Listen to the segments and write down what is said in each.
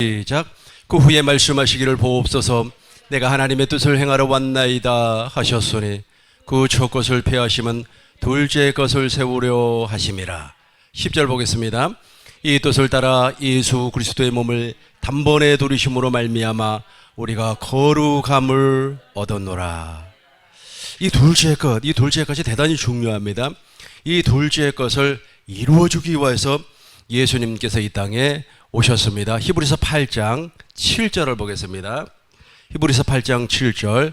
시작. 그 후에 말씀하시기를 보옵소서. 내가 하나님의 뜻을 행하러 왔나이다 하셨으니 그 첫 것을 폐하심은 둘째 것을 세우려 하심이라. 10절 보겠습니다. 이 뜻을 따라 예수 그리스도의 몸을 단번에 들이심으로 말미암아 우리가 거룩함을 얻었노라. 이 둘째 것이 대단히 중요합니다. 이 둘째 것을 이루어주기 위해서 예수님께서 이 땅에 오셨습니다. 히브리서 8장 7절을 보겠습니다. 히브리서 8장 7절.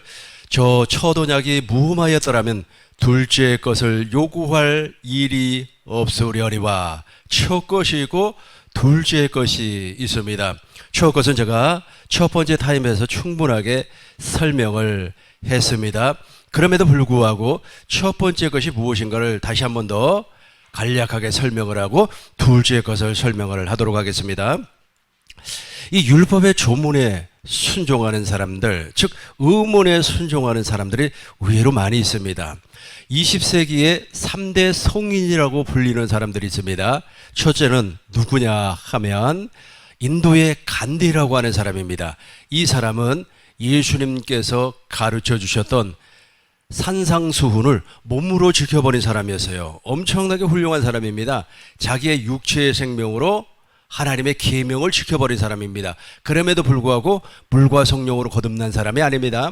저 첫 언약이 무음하였더라면 둘째 것을 요구할 일이 없으려니와. 첫 것이고 둘째 것이 있습니다. 첫 것은 제가 첫 번째 타임에서 충분하게 설명을 했습니다. 그럼에도 불구하고 첫 번째 것이 무엇인가를 다시 한 번 더 간략하게 설명을 하고 둘째 것을 설명을 하도록 하겠습니다. 이 율법의 조문에 순종하는 사람들, 즉 의문에 순종하는 사람들이 의외로 많이 있습니다. 20세기에 3대 성인이라고 불리는 사람들이 있습니다. 첫째는 누구냐 하면 인도의 간디라고 하는 사람입니다. 이 사람은 예수님께서 가르쳐 주셨던 산상수훈을 몸으로 지켜버린 사람이었어요. 엄청나게 훌륭한 사람입니다. 자기의 육체의 생명으로 하나님의 계명을 지켜버린 사람입니다. 그럼에도 불구하고 물과 성령으로 거듭난 사람이 아닙니다.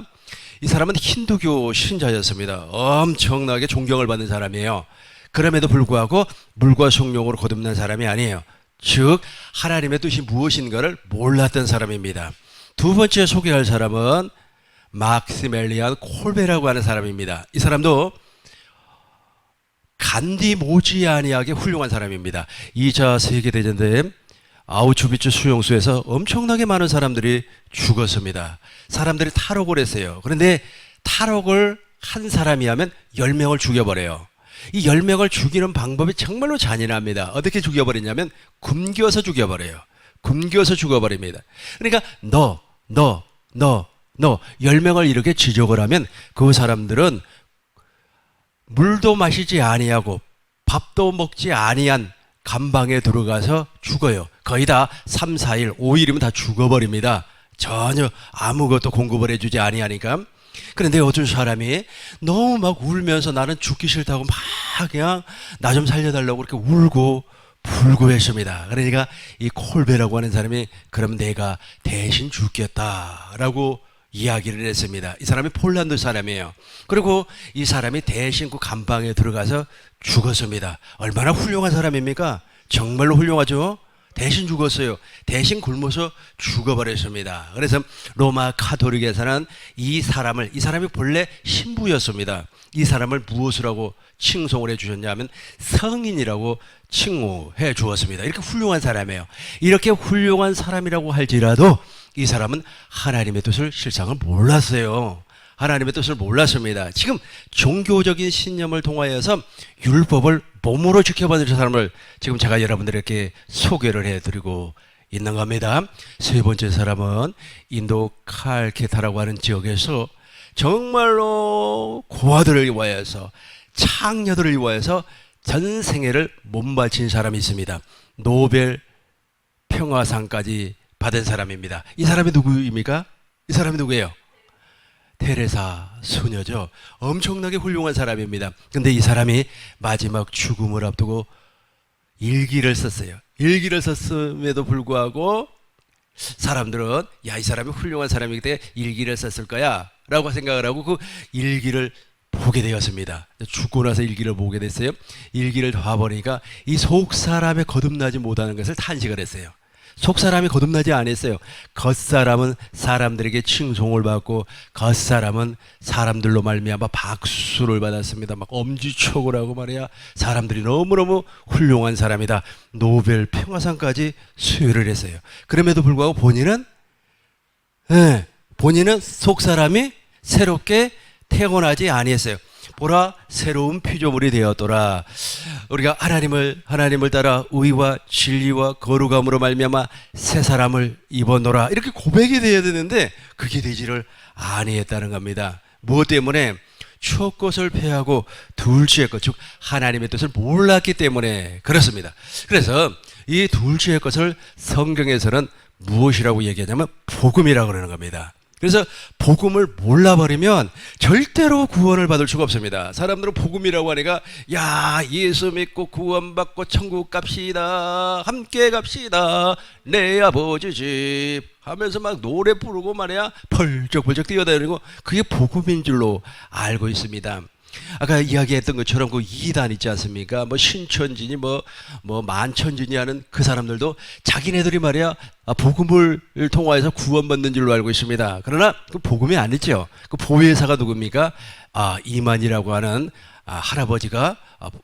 이 사람은 힌두교 신자였습니다. 엄청나게 존경을 받는 사람이에요. 그럼에도 불구하고 물과 성령으로 거듭난 사람이 아니에요. 즉 하나님의 뜻이 무엇인가를 몰랐던 사람입니다. 두 번째 소개할 사람은 막시멜리안 콜베라고 하는 사람입니다. 이 사람도 간디 모지아니하게 훌륭한 사람입니다. 2차 세계대전 때 아우슈비츠 수용소에서 엄청나게 많은 사람들이 죽었습니다. 사람들이 탈옥을 했어요. 그런데 탈옥을 한 사람이 하면 10명을 죽여버려요. 이 10명을 죽이는 방법이 정말로 잔인합니다. 어떻게 죽여버리냐면 굶겨서 죽여버려요. 굶겨서 죽여버립니다. 그러니까 너 10명을 이렇게 지적을 하면 그 사람들은 물도 마시지 아니하고 밥도 먹지 아니한 감방에 들어가서 죽어요. 거의 다 3, 4일, 5일이면 다 죽어버립니다. 전혀 아무것도 공급을 해주지 아니하니까. 그런데 어떤 사람이 너무 막 울면서 나는 죽기 싫다고 막 그냥 나 좀 살려달라고 그렇게 울고 불고 했습니다. 그러니까 이 콜베라고 하는 사람이 그럼 내가 대신 죽겠다라고 이야기를 했습니다. 이 사람이 폴란드 사람이에요. 그리고 이 사람이 대신 그 감방에 들어가서 죽었습니다. 얼마나 훌륭한 사람입니까? 정말로 훌륭하죠? 대신 죽었어요. 대신 굶어서 죽어버렸습니다. 그래서 로마 카톨릭에서는 이 사람이 본래 신부였습니다. 이 사람을 무엇이라고 칭송을 해주셨냐면 성인이라고 칭호해 주었습니다. 이렇게 훌륭한 사람이에요. 이렇게 훌륭한 사람이라고 할지라도 이 사람은 하나님의 뜻을 실상을 몰랐어요. 하나님의 뜻을 몰랐습니다. 지금 종교적인 신념을 통하여서 율법을 몸으로 지켜받는 사람을 지금 제가 여러분들에게 소개를 해드리고 있는 겁니다. 세 번째 사람은 인도 칼케타라고 하는 지역에서 정말로 고아들을 위하여서 창녀들을 위하여서 전 생애를 못 바친 사람이 있습니다. 노벨 평화상까지 받은 사람입니다. 이 사람이 누구입니까? 이 사람이 누구예요? 테레사 수녀죠. 엄청나게 훌륭한 사람입니다. 근데 이 사람이 마지막 죽음을 앞두고 일기를 썼어요. 일기를 썼음에도 불구하고 사람들은 야, 이 사람이 훌륭한 사람이기 때문에 일기를 썼을 거야 라고 생각을 하고 그 일기를 보게 되었습니다. 죽고 나서 일기를 보게 됐어요. 일기를 봐보니까 이 속사람의 거듭나지 못하는 것을 탄식을 했어요. 속사람이 거듭나지 않았어요. 겉사람은 사람들에게 칭송을 받고 겉사람은 사람들로 말미암아 박수를 받았습니다. 막 엄지척을 하고 말이야. 사람들이 너무너무 훌륭한 사람이다. 노벨 평화상까지 수여를 했어요. 그럼에도 불구하고 본인은 속사람이 새롭게 태어나지 아니했어요. 보라 새로운 피조물이 되었더라. 우리가 하나님을 따라 의와 진리와 거룩함으로 말미암아 새 사람을 입었노라. 이렇게 고백이 되어야 되는데 그게 되지를 아니했다는 겁니다. 무엇 때문에? 첫 것을 폐하고 둘째 것, 즉 하나님의 뜻을 몰랐기 때문에 그렇습니다. 그래서 이 둘째 것을 성경에서는 무엇이라고 얘기하냐면 복음이라고 그러는 겁니다. 그래서 복음을 몰라버리면 절대로 구원을 받을 수가 없습니다. 사람들은 복음이라고 하니까 야, 예수 믿고 구원받고 천국 갑시다, 함께 갑시다, 내 아버지 집 하면서 막 노래 부르고 말이야 펄쩍펄쩍 뛰어다니고, 그게 복음인 줄로 알고 있습니다. 아까 이야기했던 것처럼 그 이단 있지 않습니까? 뭐 신천지니 뭐 만천지니 하는 그 사람들도 자기네들이 말이야 복음을 통하여서 구원받는 줄로 알고 있습니다. 그러나 그 복음이 아니죠. 그 보혜사가 누굽니까? 이만이라고 하는 할아버지가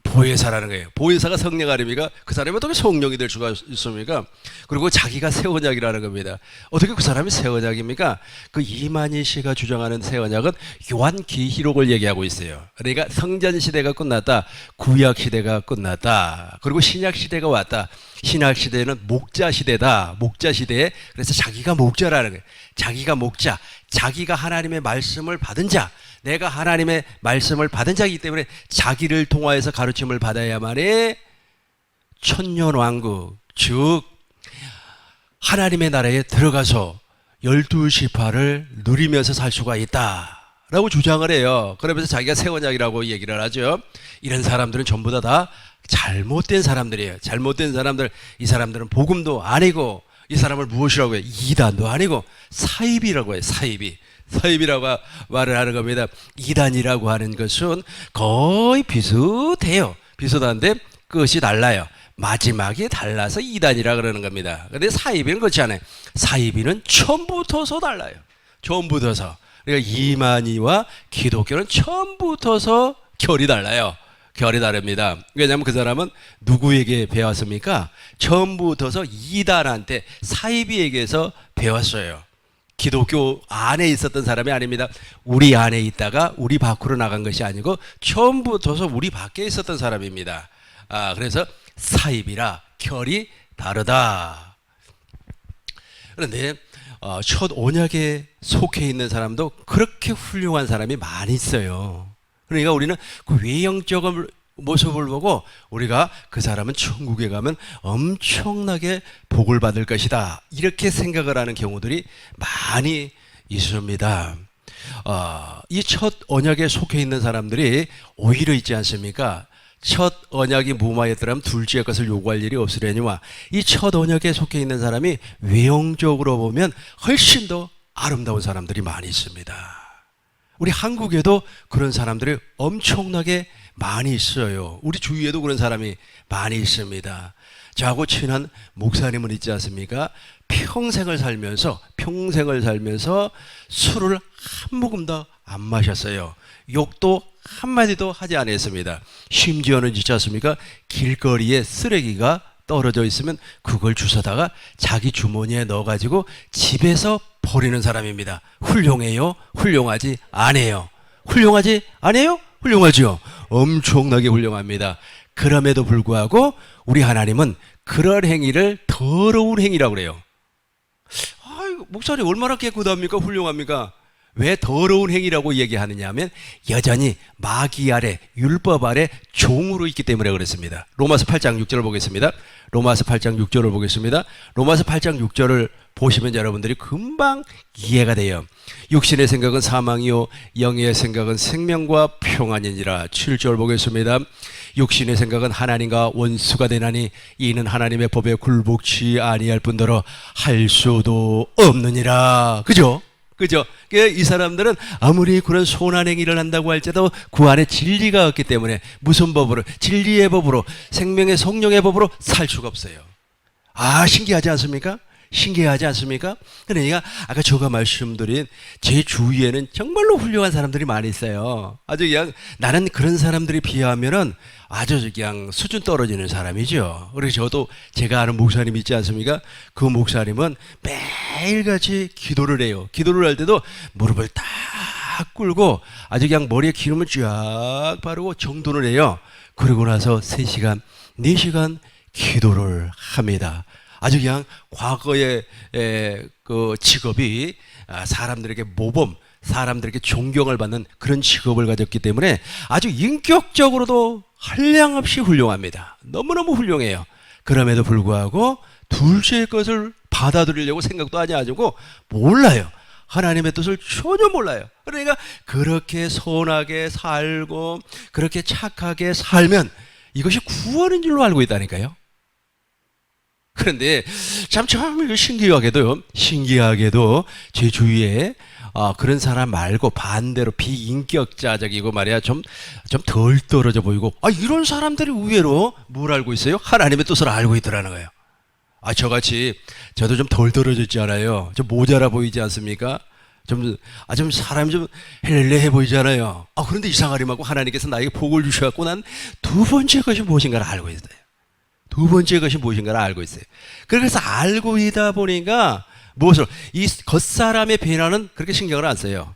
보혜사라는 거예요. 보혜사가 성령 아닙니까? 그 사람이 어떻게 성령이 될 수가 있습니까? 그리고 자기가 새 언약이라는 겁니다. 어떻게 그 사람이 새 언약입니까? 그 이만희 씨가 주장하는 새 언약은 요한계시록을 얘기하고 있어요. 그러니까 성전 시대가 끝났다, 구약 시대가 끝났다, 그리고 신약 시대가 왔다. 신약 시대는 목자 시대다. 목자 시대에 그래서 자기가 목자라는 거예요. 자기가 목자, 자기가 하나님의 말씀을 받은 자, 내가 하나님의 말씀을 받은 자이기 때문에 자기를 통하여서 가르침을 받아야만이 천년왕국, 즉 하나님의 나라에 들어가서 12지파를 누리면서 살 수가 있다라고 주장을 해요. 그러면서 자기가 새 언약이라고 얘기를 하죠. 이런 사람들은 전부 다 잘못된 사람들이에요. 잘못된 사람들. 이 사람들은 복음도 아니고, 이 사람을 무엇이라고 해요? 이단도 아니고 사입이라고 해요. 사입이라고 말을 하는 겁니다. 이단이라고 하는 것은 거의 비슷해요. 비슷한데 끝이 달라요. 마지막이 달라서 이단이라 그러는 겁니다. 그런데 사입이는 그렇지 않아요. 사입이는 처음부터서 달라요. 처음부터서. 그러니까 이만희와 기독교는 처음부터서 결이 달라요. 결이 다릅니다. 왜냐하면 그 사람은 누구에게 배웠습니까? 처음부터서 이단한테, 사이비에게서 배웠어요. 기독교 안에 있었던 사람이 아닙니다. 우리 안에 있다가 우리 밖으로 나간 것이 아니고 처음부터서 우리 밖에 있었던 사람입니다. 그래서 사입이라 결이 다르다. 그런데 첫 언약에 속해 있는 사람도 그렇게 훌륭한 사람이 많이 있어요. 그러니까 우리는 그 외형적 모습을 보고 우리가 그 사람은 천국에 가면 엄청나게 복을 받을 것이다, 이렇게 생각을 하는 경우들이 많이 있습니다. 이 첫 언약에 속해 있는 사람들이 오히려 있지 않습니까? 첫 언약이 무마했더라면 둘째 것을 요구할 일이 없으려니와, 이 첫 언약에 속해 있는 사람이 외형적으로 보면 훨씬 더 아름다운 사람들이 많이 있습니다. 우리 한국에도 그런 사람들이 엄청나게 많이 있어요. 우리 주위에도 그런 사람이 많이 있습니다. 저하고 친한 목사님은 있지 않습니까? 평생을 살면서 술을 한 모금도 안 마셨어요. 욕도 한마디도 하지 않았습니다. 심지어는 있지 않습니까? 길거리에 쓰레기가 떨어져 있으면 그걸 주워다가 자기 주머니에 넣어가지고 집에서 버리는 사람입니다. 훌륭해요? 훌륭하지 않아요? 훌륭하지 않아요? 훌륭하죠? 엄청나게 훌륭합니다. 그럼에도 불구하고 우리 하나님은 그런 행위를 더러운 행위라고 그래요. 목사님 얼마나 깨끗합니까? 훌륭합니까? 왜 더러운 행위라고 얘기하느냐 하면 여전히 마귀 아래, 율법 아래 종으로 있기 때문에 그렇습니다. 로마서 8장 6절을 보겠습니다. 로마서 8장 6절을 보겠습니다. 로마서 8장 6절을 보시면 여러분들이 금방 이해가 돼요. 육신의 생각은 사망이요 영의 생각은 생명과 평안이니라. 7절 보겠습니다. 육신의 생각은 하나님과 원수가 되나니 이는 하나님의 법에 굴복치 아니할 뿐더러 할 수도 없느니라. 그죠? 이 사람들은 아무리 그런 선한 행위를 한다고 할지라도 그 안에 진리가 없기 때문에 무슨 법으로? 진리의 법으로, 생명의 성령의 법으로 살 수가 없어요. 신기하지 않습니까? 신기하지 않습니까? 그러니까 아까 제가 말씀드린 제 주위에는 정말로 훌륭한 사람들이 많이 있어요. 아주 그냥 나는 그런 사람들이 비하면은 아주 그냥 수준 떨어지는 사람이죠. 그래서 저도 제가 아는 목사님 있지 않습니까? 그 목사님은 매일같이 기도를 해요. 기도를 할 때도 무릎을 딱 꿇고 아주 그냥 머리에 기름을 쫙 바르고 정돈을 해요. 그러고 나서 3시간, 4시간 기도를 합니다. 아주 그냥 과거의 그 직업이 사람들에게 모범, 사람들에게 존경을 받는 그런 직업을 가졌기 때문에 아주 인격적으로도 한량없이 훌륭합니다. 너무너무 훌륭해요. 그럼에도 불구하고 둘째 것을 받아들이려고 생각도 하지 않고 몰라요. 하나님의 뜻을 전혀 몰라요. 그러니까 그렇게 선하게 살고 그렇게 착하게 살면 이것이 구원인 줄로 알고 있다니까요. 그런데 참 신기하게도 제 주위에 그런 사람 말고 반대로 비인격자적이고 말이야 좀 덜 떨어져 보이고 이런 사람들이 의외로 뭘 알고 있어요? 하나님의 뜻을 알고 있더라는 거예요. 저같이 저도 좀 덜 떨어졌지 않아요? 좀 모자라 보이지 않습니까? 좀 사람이 좀 헬렐레해 보이잖아요. 그런데 이상하리만고 하나님께서 나에게 복을 주셔갖고 난 두 번째 것이 무엇인가를 알고 있어요. 두 번째 것이 무엇인가를 알고 있어요. 그래서 알고 있다 보니까 무엇으로? 이 겉사람의 변화는 그렇게 신경을 안 써요.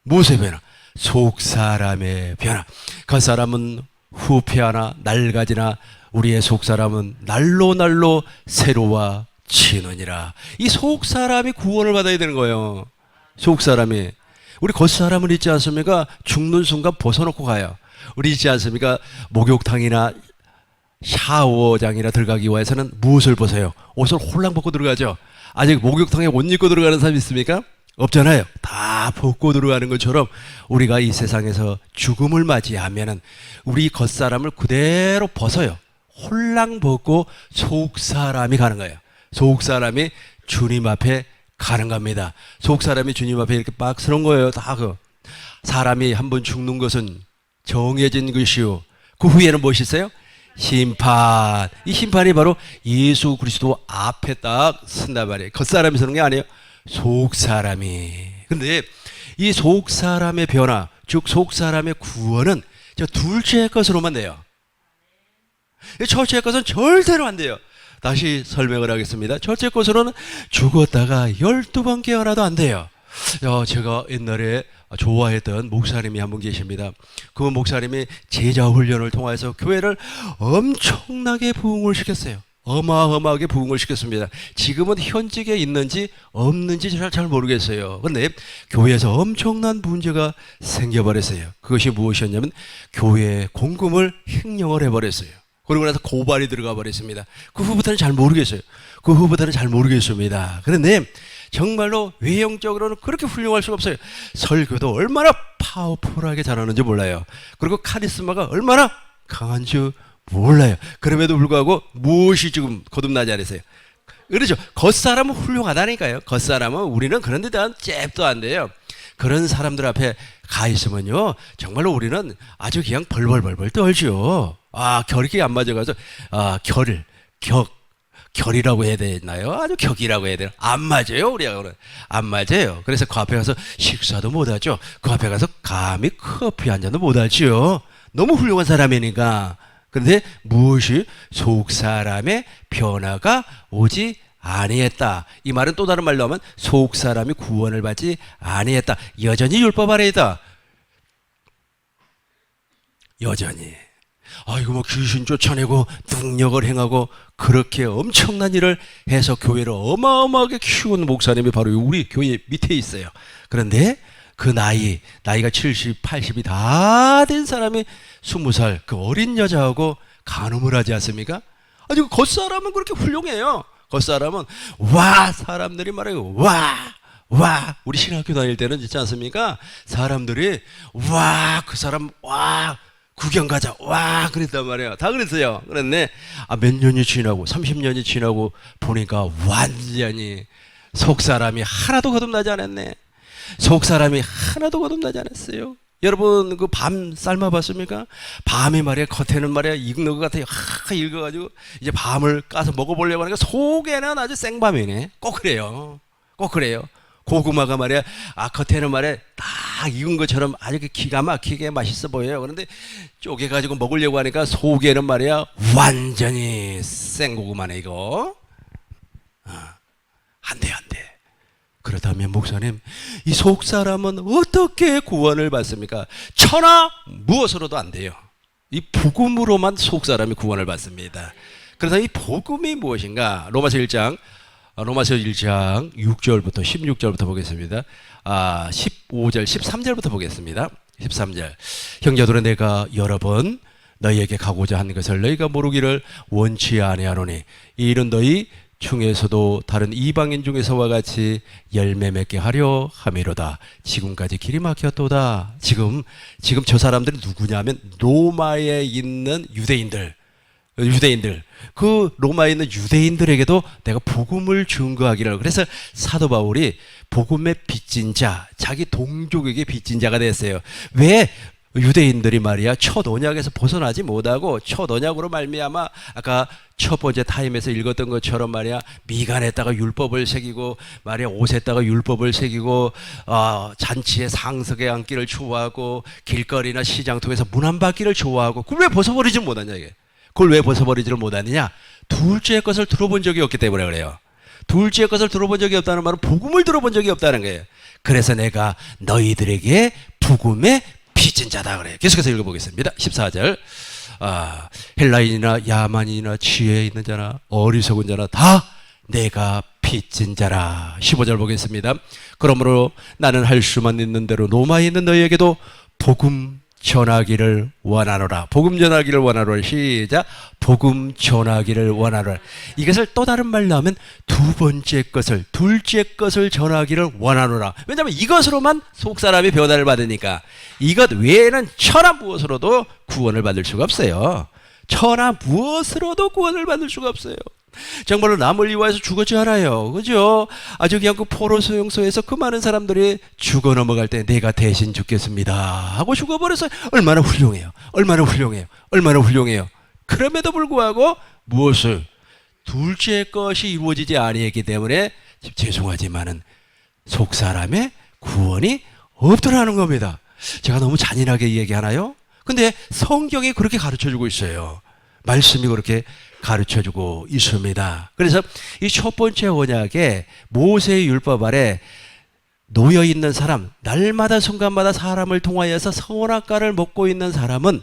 무엇의 변화? 속사람의 변화. 겉사람은 후패하나 낡아지나 우리의 속사람은 날로 새로워지느니라. 이 속사람이 구원을 받아야 되는 거예요. 속사람이. 우리 겉사람은 있지 않습니까? 죽는 순간 벗어놓고 가요. 우리 있지 않습니까? 목욕탕이나 샤워장이나 들어가기 위해서는 무엇을 벗어요? 옷을 홀랑 벗고 들어가죠. 아직 목욕탕에 옷 입고 들어가는 사람 있습니까? 없잖아요. 다 벗고 들어가는 것처럼 우리가 이 세상에서 죽음을 맞이하면은 우리 겉사람을 그대로 벗어요. 홀랑 벗고 속사람이 가는 거예요. 속사람이 주님 앞에 가는 겁니다. 속사람이 주님 앞에 이렇게 막 서는 거예요. 다 사람이 한번 죽는 것은 정해진 것이요. 그 후에는 무엇이 있어요? 심판. 이 심판이 바로 예수 그리스도 앞에 딱 쓴단 말이에요. 겉사람이 서는 게 아니에요. 속사람이. 근데 이 속사람의 변화, 즉 속사람의 구원은 저 둘째 것으로만 돼요. 첫째 것은 절대로 안 돼요. 다시 설명을 하겠습니다. 첫째 것으로는 죽었다가 12번 깨어나도 안 돼요. 제가 옛날에 좋아했던 목사님이 한 분 계십니다. 그 목사님이 제자 훈련을 통해서 교회를 엄청나게 부흥을 시켰어요. 어마어마하게 부흥을 시켰습니다. 지금은 현직에 있는지 없는지 잘 모르겠어요. 그런데 교회에서 엄청난 문제가 생겨버렸어요. 그것이 무엇이었냐면 교회 공금을 횡령을 해버렸어요. 그러고 나서 고발이 들어가 버렸습니다. 그 후부터는 잘 모르겠어요. 그 후부터는 잘 모르겠습니다. 그런데 정말로 외형적으로는 그렇게 훌륭할 수가 없어요. 설교도 얼마나 파워풀하게 잘하는지 몰라요. 그리고 카리스마가 얼마나 강한지 몰라요. 그럼에도 불구하고 무엇이 지금 거듭나지 않았어요. 그렇죠. 겉사람은 훌륭하다니까요. 겉사람은 우리는 그런 데 대한 잽도 안 돼요. 그런 사람들 앞에 가 있으면요 정말로 우리는 아주 그냥 벌벌벌벌 떨죠. 결이 안 맞아가지고 결이라고 해야 되나요? 아주 격이라고 해야 되나? 안 맞아요, 우리하고는. 안 맞아요. 그래서 그 앞에 가서 식사도 못 하죠. 그 앞에 가서 감히 커피 한 잔도 못 하지요. 너무 훌륭한 사람이니까. 그런데 무엇이 속사람의 변화가 오지 아니했다. 이 말은 또 다른 말로 하면 속사람이 구원을 받지 아니했다. 여전히 율법 아래에 있다. 여전히. 이거 뭐 귀신 쫓아내고 능력을 행하고 그렇게 엄청난 일을 해서 교회를 어마어마하게 키운 목사님이 바로 우리 교회 밑에 있어요. 그런데 그 나이가 70, 80이 다 된 사람이 20살 그 어린 여자하고 간음을 하지 않습니까? 아니 겉사람은 그렇게 훌륭해요. 겉사람은 사람들이 말해요. 우리 신학교 다닐 때는 있지 않습니까? 사람들이 그 사람 구경 가자 그랬단 말이에요. 다 그랬어요. 그런데 몇 년이 지나고 30년이 지나고 보니까 완전히 속사람이 하나도 거듭나지 않았네. 속사람이 하나도 거듭나지 않았어요. 여러분 그 밤 삶아봤습니까? 밤이 말이야 겉에는 말이야 익는 것 같아요. 익어가지고 이제 밤을 까서 먹어보려고 하니까 속에는 아주 생밤이네. 꼭 그래요. 고구마가 말이야 겉에는 말이야 딱 익은 것처럼 아주 기가 막히게 맛있어 보여요. 그런데 쪼개가지고 먹으려고 하니까 속에는 말이야 완전히 생고구마네 이거. 안 돼. 그렇다면 목사님 이 속사람은 어떻게 구원을 받습니까? 천하 무엇으로도 안 돼요. 이 복음으로만 속사람이 구원을 받습니다. 그래서 이 복음이 무엇인가? 로마서 1장 6절부터 16절부터 보겠습니다. 15절 13절부터 보겠습니다. 13절 형제들아 내가 여러 번 너희에게 가고자 한 것을 너희가 모르기를 원치 아니하노니 이 일은 너희 중에서도 다른 이방인 중에서와 같이 열매 맺게 하려 함이로다. 지금까지 길이 막혔도다. 지금 저 사람들이 누구냐면 로마에 있는 유대인들. 그 로마에 있는 유대인들에게도 내가 복음을 증거하기를. 그래서 사도 바울이 복음의 빚진 자, 자기 동족에게 빚진 자가 됐어요. 왜? 유대인들이 말이야 첫 언약에서 벗어나지 못하고 첫 언약으로 말미암아 아까 첫 번째 타임에서 읽었던 것처럼 말이야 미간에다가 율법을 새기고 말이야 옷에다가 율법을 새기고 잔치에 상석에 앉기를 좋아하고 길거리나 시장통에서 문 안 받기를 좋아하고 그걸 왜 벗어버리지 못하냐 이게. 그걸 왜 벗어버리지를 못하느냐? 둘째의 것을 들어본 적이 없기 때문에 그래요. 둘째의 것을 들어본 적이 없다는 말은 복음을 들어본 적이 없다는 거예요. 그래서 내가 너희들에게 복음의 빚진 자다 그래요. 계속해서 읽어보겠습니다. 14절. 헬라인이나 야만인이나 지혜 있는 자나 어리석은 자나 다 내가 빚진 자라. 15절 보겠습니다. 그러므로 나는 할 수만 있는 대로 로마에 있는 너희에게도 복음 전하기를 원하노라. 복음 전하기를 원하노라. 시작. 복음 전하기를 원하노라. 이것을 또 다른 말로 하면 두 번째 것을, 둘째 것을 전하기를 원하노라. 왜냐하면 이것으로만 속사람이 변화를 받으니까. 이것 외에는 천하 무엇으로도 구원을 받을 수가 없어요. 천하 무엇으로도 구원을 받을 수가 없어요. 정말로 남을 위하여서 죽었지 않아요. 그죠? 아주 그냥 그 포로 소용소에서 그 많은 사람들이 죽어 넘어갈 때 내가 대신 죽겠습니다 하고 죽어버렸어요. 얼마나 훌륭해요. 얼마나 훌륭해요. 얼마나 훌륭해요. 그럼에도 불구하고 무엇을? 둘째 것이 이루어지지 아니했기 때문에 죄송하지만은 속사람의 구원이 없더라는 겁니다. 제가 너무 잔인하게 얘기하나요? 근데 성경이 그렇게 가르쳐주고 있어요. 말씀이 그렇게 가르쳐주고 있습니다. 그래서 이 첫 번째 언약에 모세의 율법 아래 놓여 있는 사람, 날마다 순간마다 사람을 통하여서 선악과를 먹고 있는 사람은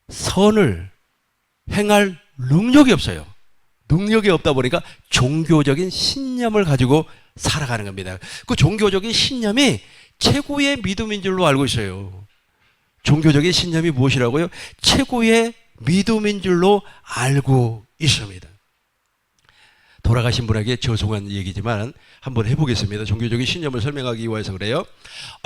선을 행할 능력이 없어요. 능력이 없다 보니까 종교적인 신념을 가지고 살아가는 겁니다. 그 종교적인 신념이 최고의 믿음인 줄로 알고 있어요. 종교적인 신념이 무엇이라고요? 최고의 믿음인 줄로 알고 있습니다. 돌아가신 분에게 죄송한 얘기지만 한번 해보겠습니다. 종교적인 신념을 설명하기 위해서 그래요.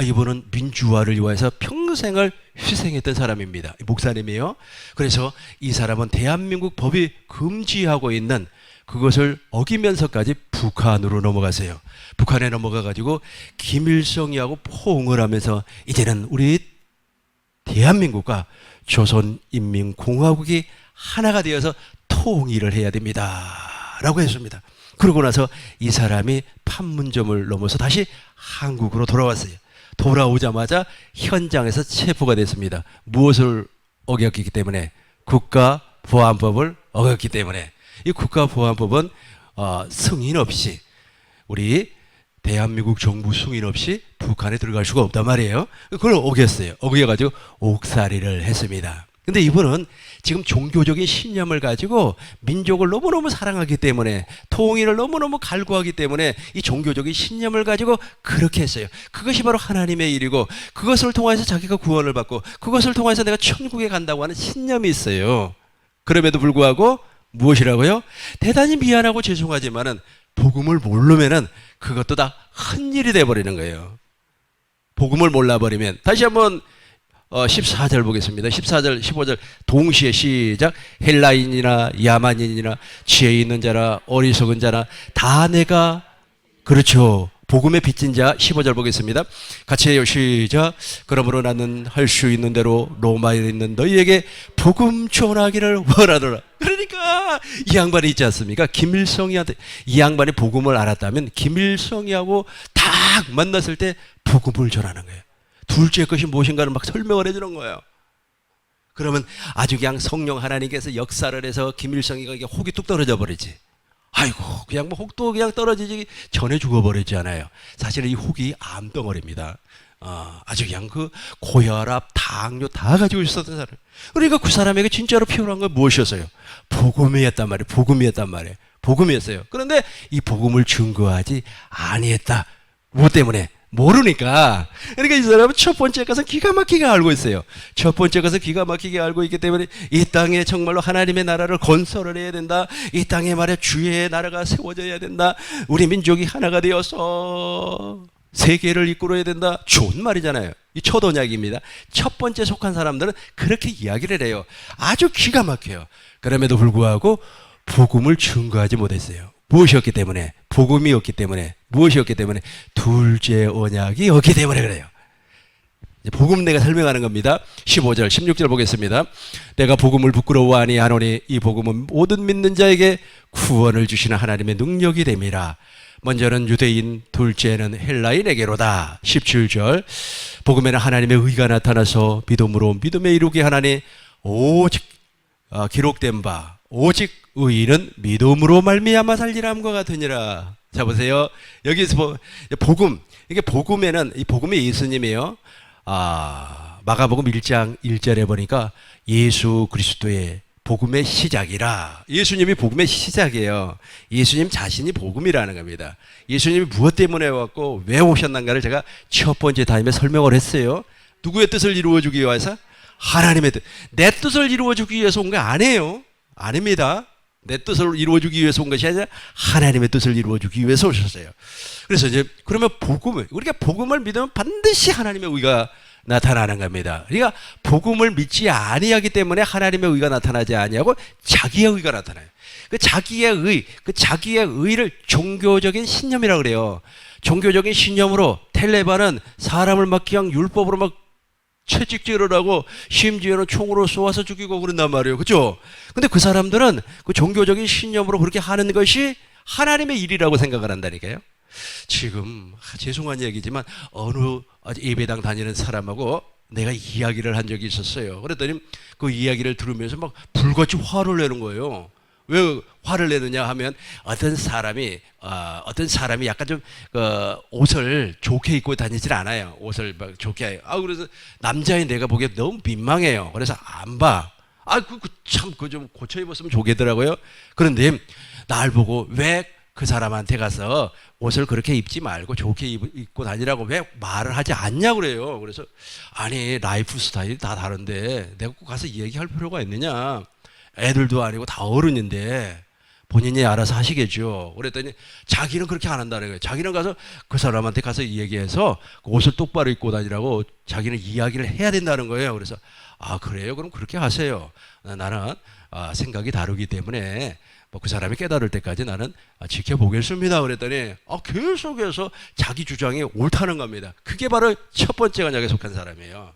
이분은 민주화를 위해서 평생을 희생했던 사람입니다. 목사님이에요. 그래서 이 사람은 대한민국 법이 금지하고 있는 그것을 어기면서까지 북한으로 넘어가세요. 북한에 넘어가가지고 김일성이하고 포옹을 하면서 이제는 우리 대한민국과 조선인민공화국이 하나가 되어서 통일을 해야 됩니다 라고 했습니다. 그러고 나서 이 사람이 판문점을 넘어서 다시 한국으로 돌아왔어요. 돌아오자마자 현장에서 체포가 됐습니다. 무엇을 어겼기 때문에? 국가보안법을 어겼기 때문에. 이 국가보안법은 승인 없이 우리 대한민국 정부 승인 없이 북한에 들어갈 수가 없단 말이에요. 그걸 어겼어요. 어겨가지고 옥살이를 했습니다. 근데 이분은 지금 종교적인 신념을 가지고 민족을 너무너무 사랑하기 때문에 통일을 너무너무 갈구하기 때문에 이 종교적인 신념을 가지고 그렇게 했어요. 그것이 바로 하나님의 일이고 그것을 통해서 자기가 구원을 받고 그것을 통해서 내가 천국에 간다고 하는 신념이 있어요. 그럼에도 불구하고 무엇이라고요? 대단히 미안하고 죄송하지만은 복음을 모르면은 그것도 다 헛일이 돼버리는 거예요. 복음을 몰라버리면. 다시 한번 14절 보겠습니다. 14절 15절 동시에 시작. 헬라인이나 야만인이나 지혜 있는 자나 어리석은 자나 다 내가 그렇죠. 복음의 빚진 자. 15절 보겠습니다. 같이 해요. 시작. 그러므로 나는 할 수 있는 대로 로마에 있는 너희에게 복음 전하기를 원하노라. 그러니까 이 양반이 있지 않습니까? 김일성이한테 이 양반이 복음을 알았다면 김일성이하고 딱 만났을 때 복음을 전하는 거예요. 둘째 것이 무엇인가를 막 설명을 해주는 거예요. 그러면 아주 그냥 성령 하나님께서 역사를 해서 김일성이가 혹이 뚝 떨어져 버리지. 아이고 그냥 뭐 혹도 그냥 떨어지기 전에 죽어버렸잖아요. 사실은 이 혹이 암덩어리입니다. 아주 그냥 그 고혈압, 당뇨 다 가지고 있었던 사람. 그러니까 그 사람에게 진짜로 필요한 건 무엇이었어요? 복음이었단 말이에요. 복음이었단 말이에요. 복음이었어요. 그런데 이 복음을 증거하지 아니했다. 무엇 때문에? 모르니까. 그러니까 이 사람은 첫 번째 것은 기가 막히게 알고 있어요. 첫 번째 것은 기가 막히게 알고 있기 때문에 이 땅에 정말로 하나님의 나라를 건설을 해야 된다. 이 땅에 말이야 주의 나라가 세워져야 된다. 우리 민족이 하나가 되어서 세계를 이끌어야 된다. 좋은 말이잖아요. 이 첫 언약입니다. 첫 번째 속한 사람들은 그렇게 이야기를 해요. 아주 기가 막혀요. 그럼에도 불구하고 복음을 증거하지 못했어요. 무엇이었기 때문에? 복음이 없기 때문에. 무엇이었기 때문에? 둘째 언약이 없기 때문에 그래요. 복음 내가 설명하는 겁니다. 15절, 16절 보겠습니다. 내가 복음을 부끄러워하니 하노니 이 복음은 모든 믿는 자에게 구원을 주시는 하나님의 능력이 됨이라. 먼저는 유대인, 둘째는 헬라인에게로다. 17절 복음에는 하나님의 의가 나타나서 믿음으로 믿음에 이루게 하나니 오직 기록된 바 오직 의인은 믿음으로 말미암아 살리람과 같으니라. 자 보세요. 여기서 복음, 이게 복음에는 이 복음이 예수님이에요. 마가복음 1장 1절에 보니까 예수 그리스도의 복음의 시작이라. 예수님이 복음의 시작이에요. 예수님 자신이 복음이라는 겁니다. 예수님이 무엇 때문에 왔고 왜 오셨는가를 제가 첫 번째 타임에 설명을 했어요. 누구의 뜻을 이루어주기 위해서? 하나님의 뜻. 내 뜻을 이루어주기 위해서 온 게 아니에요. 아닙니다. 내 뜻을 이루어주기 위해서 온 것이 아니라 하나님의 뜻을 이루어주기 위해서 오셨어요. 그래서 이제 그러면 복음을, 우리가 복음을 믿으면 반드시 하나님의 의가 나타나는 겁니다. 그러니까 복음을 믿지 아니하기 때문에 하나님의 의가 나타나지 아니하고 자기의 의가 나타나요. 그 자기의 의를 종교적인 신념이라고 그래요. 종교적인 신념으로 텔레반은 사람을 막 그냥 율법으로 막 채찍질을 하고 심지어는 총으로 쏘아서 죽이고 그런단 말이에요. 그렇죠? 근데 그 사람들은 그 종교적인 신념으로 그렇게 하는 것이 하나님의 일이라고 생각을 한다니까요. 지금 죄송한 얘기지만 어느 예배당 다니는 사람하고 내가 이야기를 한 적이 있었어요. 그랬더니 그 이야기를 들으면서 막 불같이 화를 내는 거예요. 왜 화를 내느냐 하면 어떤 사람이 약간 좀 옷을 좋게 입고 다니질 않아요. 옷을 막 좋게. 그래서 남자인 내가 보기에 너무 민망해요. 그래서 안 봐. 그 좀 고쳐 입었으면 좋겠더라고요. 그런데 날 보고 왜 그 사람한테 가서 옷을 그렇게 입지 말고 좋게 입고 다니라고 왜 말을 하지 않냐고 그래요. 그래서 아니 라이프 스타일이 다 다른데 내가 꼭 가서 얘기할 필요가 있느냐. 애들도 아니고 다 어른인데 본인이 알아서 하시겠죠. 그랬더니 자기는 그렇게 안 한다는 거예요. 자기는 가서 그 사람한테 가서 얘기해서 옷을 똑바로 입고 다니라고 자기는 이야기를 해야 된다는 거예요. 그래서 그래요? 그럼 그렇게 하세요. 나는 생각이 다르기 때문에 그 사람이 깨달을 때까지 나는 지켜보겠습니다. 그랬더니 계속해서 자기 주장이 옳다는 겁니다. 그게 바로 첫 번째 언약에 속한 사람이에요.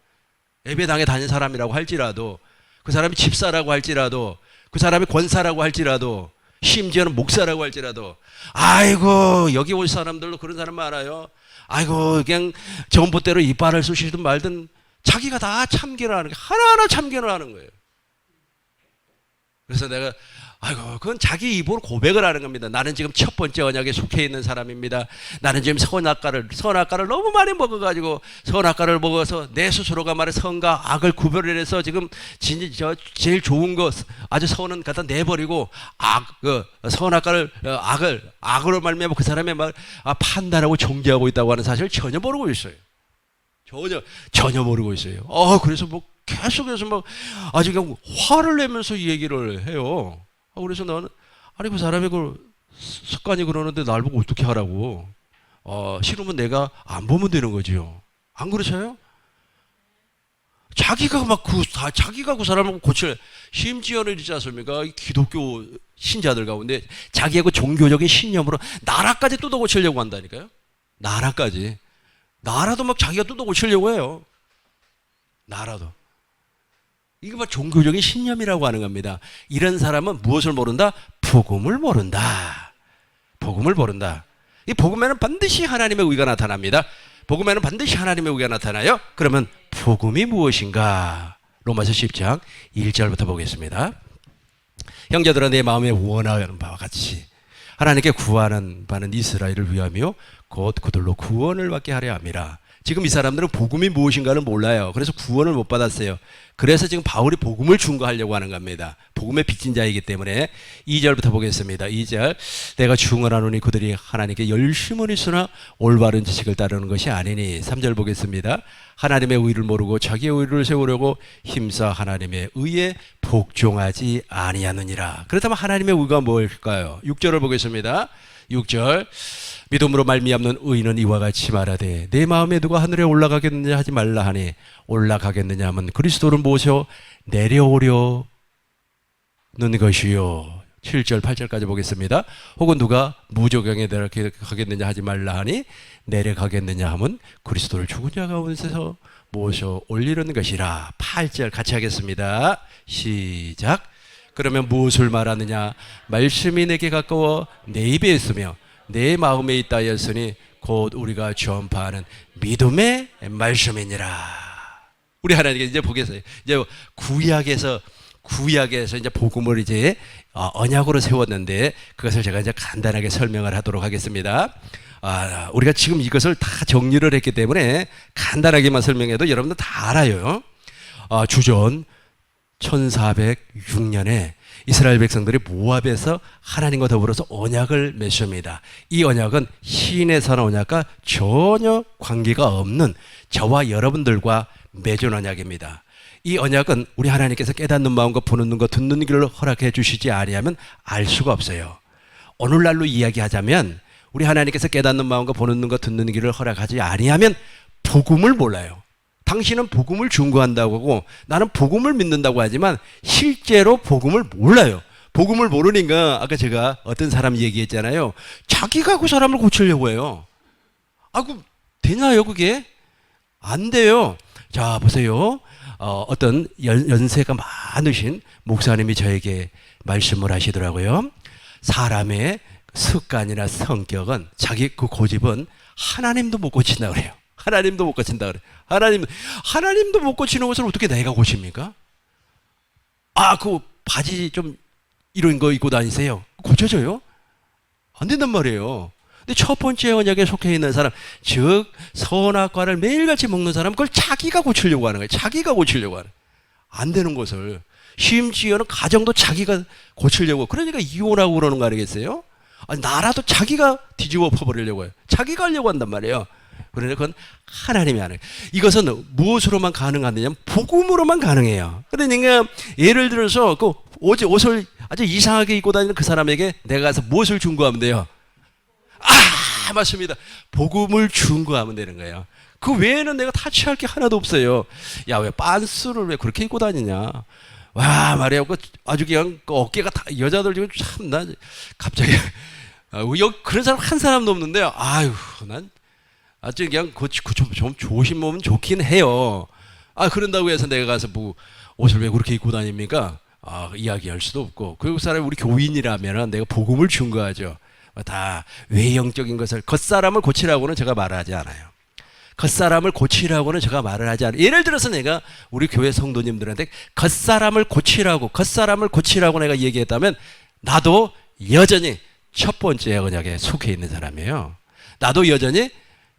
예배당에 다닌 사람이라고 할지라도, 그 사람이 집사라고 할지라도, 그 사람이 권사라고 할지라도, 심지어는 목사라고 할지라도, 아이고 여기 올 사람들도 그런 사람 많아요. 아이고 그냥 전봇대로 이빨을 쑤시든 말든 자기가 다 참견을 하는 게 하나하나 참견을 하는 거예요. 그래서 내가 그건 자기 입으로 고백을 하는 겁니다. 나는 지금 첫 번째 언약에 속해 있는 사람입니다. 나는 지금 선악과를 너무 많이 먹어가지고 선악과를 먹어서 내 스스로가 말해 선과 악을 구별을 해서 지금 제일 좋은 것 아주 선은 갖다 내버리고 선악과를 악으로 말미암아 그 사람의 말 판단하고 정죄하고 있다고 하는 사실을 전혀 모르고 있어요. 전혀 모르고 있어요. 그래서 계속해서 아주 그냥 화를 내면서 얘기를 해요. 그래서 나는 그 사람이 습관이 그러는데 날 보고 어떻게 하라고. 싫으면 내가 안 보면 되는 거지요. 안 그러세요? 자기가 그 사람을 고칠, 심지어는 있지 않습니까? 기독교 신자들 가운데 자기의 그 종교적인 신념으로 나라까지 뜯어 고치려고 한다니까요. 나라도 자기가 뜯어 고치려고 해요. 나라도. 이거 종교적인 신념이라고 하는 겁니다. 이런 사람은 무엇을 모른다? 복음을 모른다. 이 복음에는 반드시 하나님의 의가 나타납니다. 복음에는 반드시 하나님의 의가 나타나요. 그러면 복음이 무엇인가? 로마서 10장 1절부터 보겠습니다. 형제들아 내 마음에 원하는 바와 같이 하나님께 구하는 바는 이스라엘을 위하며 곧 그들로 구원을 받게 하려 함이라. 지금 이 사람들은 복음이 무엇인가를 몰라요. 그래서 구원을 못 받았어요. 그래서 지금 바울이 복음을 중거하려고 하는 겁니다. 복음의 빚진 자이기 때문에 2절부터 보겠습니다. 2절 내가 중언하노니 그들이 하나님께 열심을 있으나 올바른 지식을 따르는 것이 아니니 3절 보겠습니다. 하나님의 의를 모르고 자기의 의를 세우려고 힘써 하나님의 의에 복종하지 아니하느니라. 그렇다면 하나님의 의가 뭘까요? 6절을 보겠습니다. 6절 믿음으로 말미암는 의인은 이와 같이 말하되 내 마음에 누가 하늘에 올라가겠느냐 하지 말라 하니 올라가겠느냐 하면 그리스도를 모셔 내려오려는 것이요. 7절 8절까지 보겠습니다. 혹은 누가 무저경에 내려가겠느냐 하지 말라 하니 내려가겠느냐 하면 그리스도를 죽은 자 가운데서 모셔 올리는 것이라. 8절 같이 하겠습니다. 시작. 그러면 무엇을 말하느냐? 말씀이 내게 가까워 내 입에 있으며 내 마음에 있다 하였으니 곧 우리가 전파하는 믿음의 말씀이니라. 우리 하나님께 이제 보겠어요. 이제 구약에서 이제 복음을 이제 언약으로 세웠는데 그것을 제가 이제 간단하게 설명을 하도록 하겠습니다. 우리가 지금 이것을 다 정리를 했기 때문에 간단하게만 설명해도 여러분들 다 알아요. 주전 1406년에 이스라엘 백성들이 모압에서 하나님과 더불어서 언약을 맺습니다. 이 언약은 시인에서 한 언약과 전혀 관계가 없는 저와 여러분들과 맺은 언약입니다. 이 언약은 우리 하나님께서 깨닫는 마음과 보는 눈과 듣는 귀를 허락해 주시지 아니하면 알 수가 없어요. 오늘날로 이야기하자면 우리 하나님께서 깨닫는 마음과 보는 눈과 듣는 귀를 허락하지 아니하면 복음을 몰라요. 당신은 복음을 중거한다고 하고 나는 복음을 믿는다고 하지만 실제로 복음을 몰라요. 복음을 모르니까 아까 제가 어떤 사람 얘기했잖아요. 자기가 그 사람을 고치려고 해요. 되나요 그게? 안 돼요. 자 보세요. 어떤 연세가 많으신 목사님이 저에게 말씀을 하시더라고요. 사람의 습관이나 성격은 자기 그 고집은 하나님도 못 고친다 그래요. 하나님도 못 고친다 그래. 하나님도 못 고치는 것을 어떻게 내가 고칩니까? 그 바지 좀 이런 거 입고 다니세요. 고쳐져요? 안 된단 말이에요. 근데 첫 번째 언약에 속해 있는 사람, 즉 선악과를 매일같이 먹는 사람, 그걸 자기가 고치려고 하는 거예요. 자기가 고치려고 하는. 안 되는 것을. 심지어는 가정도 자기가 고치려고. 그러니까 이혼하고 그러는 거 아니겠어요? 나라도 자기가 뒤집어 엎어버리려고 해요. 자기가 하려고 한단 말이에요. 그러나 그건 하나님이 하는 거예요. 이것은 무엇으로만 가능하느냐면 복음으로만 가능해요. 그러니까 예를 들어서 그 옷을 아주 이상하게 입고 다니는 그 사람에게 내가 가서 무엇을 중고하면 돼요? 맞습니다. 복음을 중고하면 되는 거예요. 그 외에는 내가 타치할 게 하나도 없어요. 야, 왜 빤스를 왜 그렇게 입고 다니냐? 와, 말이야. 아주 그냥 어깨가 다, 여자들 지금 참, 나 갑자기, 그런 사람 한 사람도 없는데, 난 아주 그냥 좀 조심하면 좋긴 해요. 그런다고 해서 내가 가서 옷을 왜 그렇게 입고 다닙니까? 이야기할 수도 없고. 그 사람이 우리 교인이라면 내가 복음을 증거하죠. 다 외형적인 것을 겉사람을 고치라고는 제가 말하지 않아요. 겉사람을 고치라고는 제가 말을 하지 않아요. 예를 들어서 내가 우리 교회 성도님들한테 겉사람을 고치라고 내가 얘기했다면 나도 여전히 첫 번째 언약에 속해 있는 사람이에요. 나도 여전히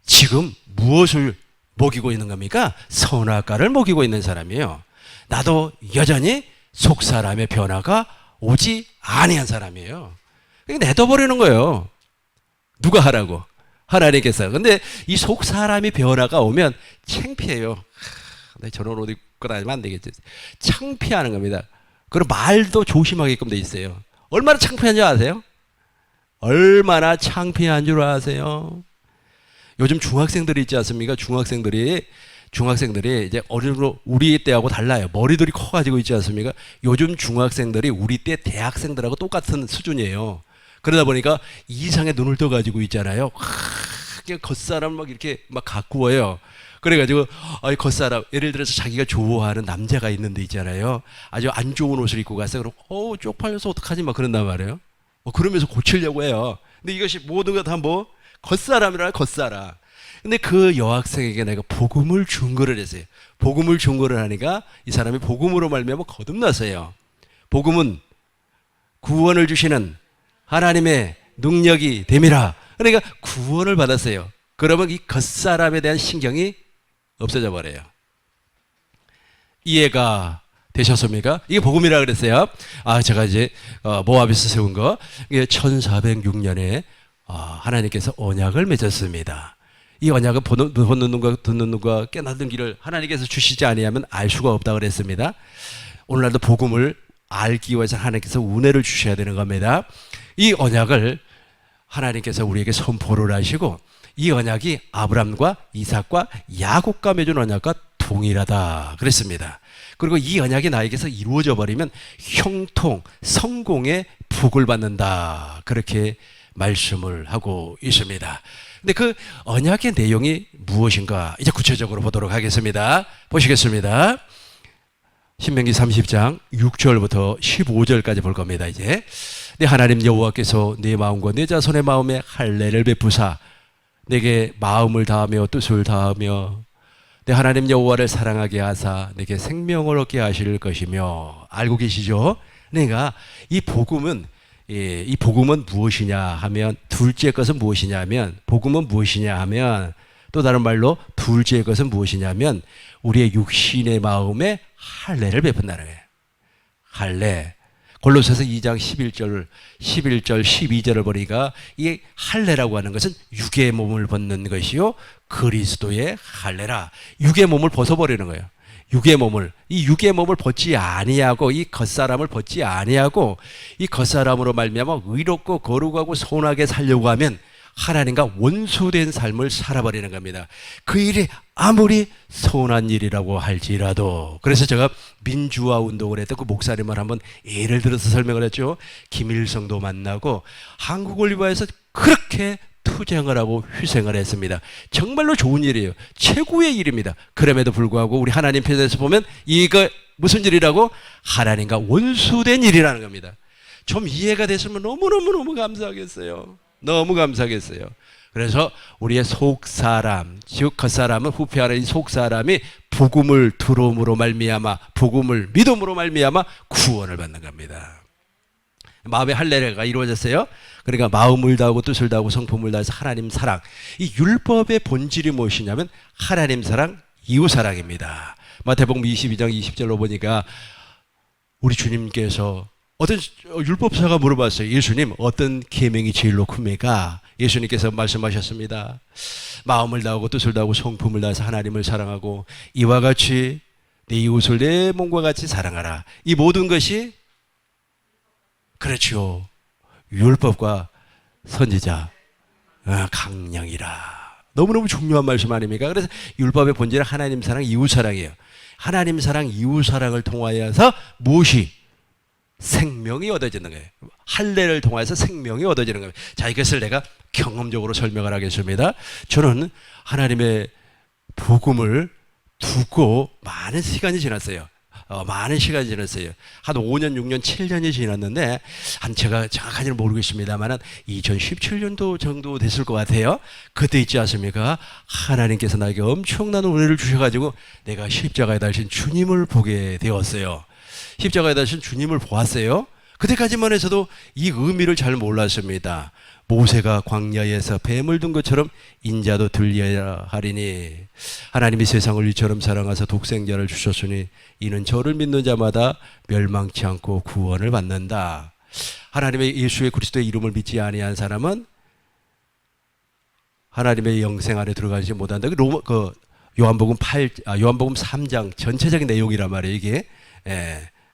지금 무엇을 먹이고 있는 겁니까? 선악과를 먹이고 있는 사람이에요. 나도 여전히 속사람의 변화가 오지 아니한 사람이에요. 내둬버리는 거예요. 누가 하라고? 하나님께서. 근데 이 속 사람이 변화가 오면 창피해요. 저런 옷 입고 다니면 안 되겠지. 창피하는 겁니다. 그리고 말도 조심하게끔 돼 있어요. 얼마나 창피한 줄 아세요? 얼마나 창피한 줄 아세요? 요즘 중학생들이 있지 않습니까? 중학생들이 이제 어린으로 우리 때하고 달라요. 머리들이 커가지고 있지 않습니까? 요즘 중학생들이 우리 때 대학생들하고 똑같은 수준이에요. 그러다 보니까 이상의 눈을 떠가지고 있잖아요. 그냥 겉사람 막 이렇게 막 가꾸어요. 그래가지고 겉사람, 예를 들어서 자기가 좋아하는 남자가 있는데 있잖아요. 아주 안 좋은 옷을 입고 가서 그럼 쪽팔려서 어떡하지 막 그런단 말이에요. 그러면서 고치려고 해요. 근데 이것이 모든 것 다 겉사람이라 겉사람. 근데 그 여학생에게 내가 복음을 증거를 했어요. 복음을 증거를 하니까 이 사람이 복음으로 말미암아 거듭났어요. 복음은 구원을 주시는 하나님의 능력이 됨이라. 그러니까 구원을 받았어요. 그러면 이 겉사람에 대한 신경이 없어져 버려요. 이해가 되셨습니까? 이게 복음이라 그랬어요. 제가 이제 모압에서 세운 거, 이게 1406년에 하나님께서 언약을 맺었습니다. 이 언약은 보는 눈과 듣는 눈과 깨닫는 길을 하나님께서 주시지 아니하면 알 수가 없다 그랬습니다. 오늘날도 복음을 알기 위해서 하나님께서 은혜를 주셔야 되는 겁니다. 이 언약을 하나님께서 우리에게 선포를 하시고, 이 언약이 아브람과 이삭과 야곱과 맺은 언약과 동일하다 그랬습니다. 그리고 이 언약이 나에게서 이루어져 버리면 형통, 성공의 복을 받는다, 그렇게 말씀을 하고 있습니다. 근데 그 언약의 내용이 무엇인가 이제 구체적으로 보도록 하겠습니다. 보시겠습니다. 신명기 30장 6절부터 15절까지 볼 겁니다. 이제 네 하나님 여호와께서 네 마음과 네 자손의 마음에 할례를 베푸사 내게 마음을 다하며 뜻을 다하며 내 하나님 여호와를 사랑하게 하사 내게 생명을 얻게 하실 것이며. 알고 계시죠? 그러니까 이 복음은 무엇이냐 하면, 둘째 것은 무엇이냐 하면, 복음은 무엇이냐 하면, 또 다른 말로 둘째 것은 무엇이냐면 우리의 육신의 마음에 할례를 베푼다는 거예요. 할례. 골로새서 2장 11절 12절을 보니까 이 할례라고 하는 것은 육의 몸을 벗는 것이요 그리스도의 할례라. 육의 몸을 벗어버리는 거예요. 육의 몸을 벗지 아니하고, 이 겉사람을 벗지 아니하고 이 겉사람으로 말미암아 의롭고 거룩하고 선하게 살려고 하면 하나님과 원수된 삶을 살아버리는 겁니다. 그 일이 아무리 선한 일이라고 할지라도. 그래서 제가 민주화 운동을 했던 그 목사님을 한번 예를 들어서 설명을 했죠. 김일성도 만나고 한국올리브아에서 그렇게 투쟁을 하고 희생을 했습니다. 정말로 좋은 일이에요. 최고의 일입니다. 그럼에도 불구하고 우리 하나님 편에서 보면 이거 무슨 일이라고? 하나님과 원수된 일이라는 겁니다. 좀 이해가 됐으면 너무너무너무 감사하겠어요. 너무 감사하겠어요. 그래서 우리의 속사람, 즉 겉사람은 후패하는 이 속사람이 복음을 들음으로 말미암아, 복음을 믿음으로 말미암아 구원을 받는 겁니다. 마음의 할례가 이루어졌어요. 그러니까 마음을 다하고 뜻을 다하고 성품을 다해서 하나님 사랑. 이 율법의 본질이 무엇이냐면 하나님 사랑, 이웃 사랑입니다. 마태복음 22장 20절로 보니까 우리 주님께서 어떤 율법사가 물어봤어요. 예수님, 어떤 계명이 제일로 큽니까? 예수님께서 말씀하셨습니다. 마음을 다하고 뜻을 다하고 성품을 다해서 하나님을 사랑하고 이와 같이 네 이웃을 내 몸과 같이 사랑하라. 이 모든 것이, 그렇죠, 율법과 선지자 강령이라. 너무너무 중요한 말씀 아닙니까? 그래서 율법의 본질은 하나님 사랑, 이웃 사랑이에요. 하나님 사랑, 이웃 사랑을 통하여서 무엇이? 생명이 얻어지는 거예요. 할례를 통해서 생명이 얻어지는 거예요. 자, 이것을 내가 경험적으로 설명을 하겠습니다. 저는 하나님의 복음을 두고 많은 시간이 지났어요. 많은 시간이 지났어요. 한 5년, 6년, 7년이 지났는데, 제가 정확하지는 모르겠습니다만 2017년도 정도 됐을 것 같아요. 그때 있지 않습니까? 하나님께서 나에게 엄청난 은혜를 주셔가지고 내가 십자가에 달리신 주님을 보게 되었어요. 십자가에 달리신 주님을 보았어요. 그때까지만 해서도 이 의미를 잘 몰랐습니다. 모세가 광야에서 뱀을 둔 것처럼 인자도 들려야 하리니 하나님이 세상을 이처럼 사랑하사 독생자를 주셨으니 이는 저를 믿는 자마다 멸망치 않고 구원을 받는다. 하나님의 예수의 그리스도의 이름을 믿지 아니한 사람은 하나님의 영생 안에 들어가지 못한다. 요한복음 3장 전체적인 내용이란 말이에요. 이게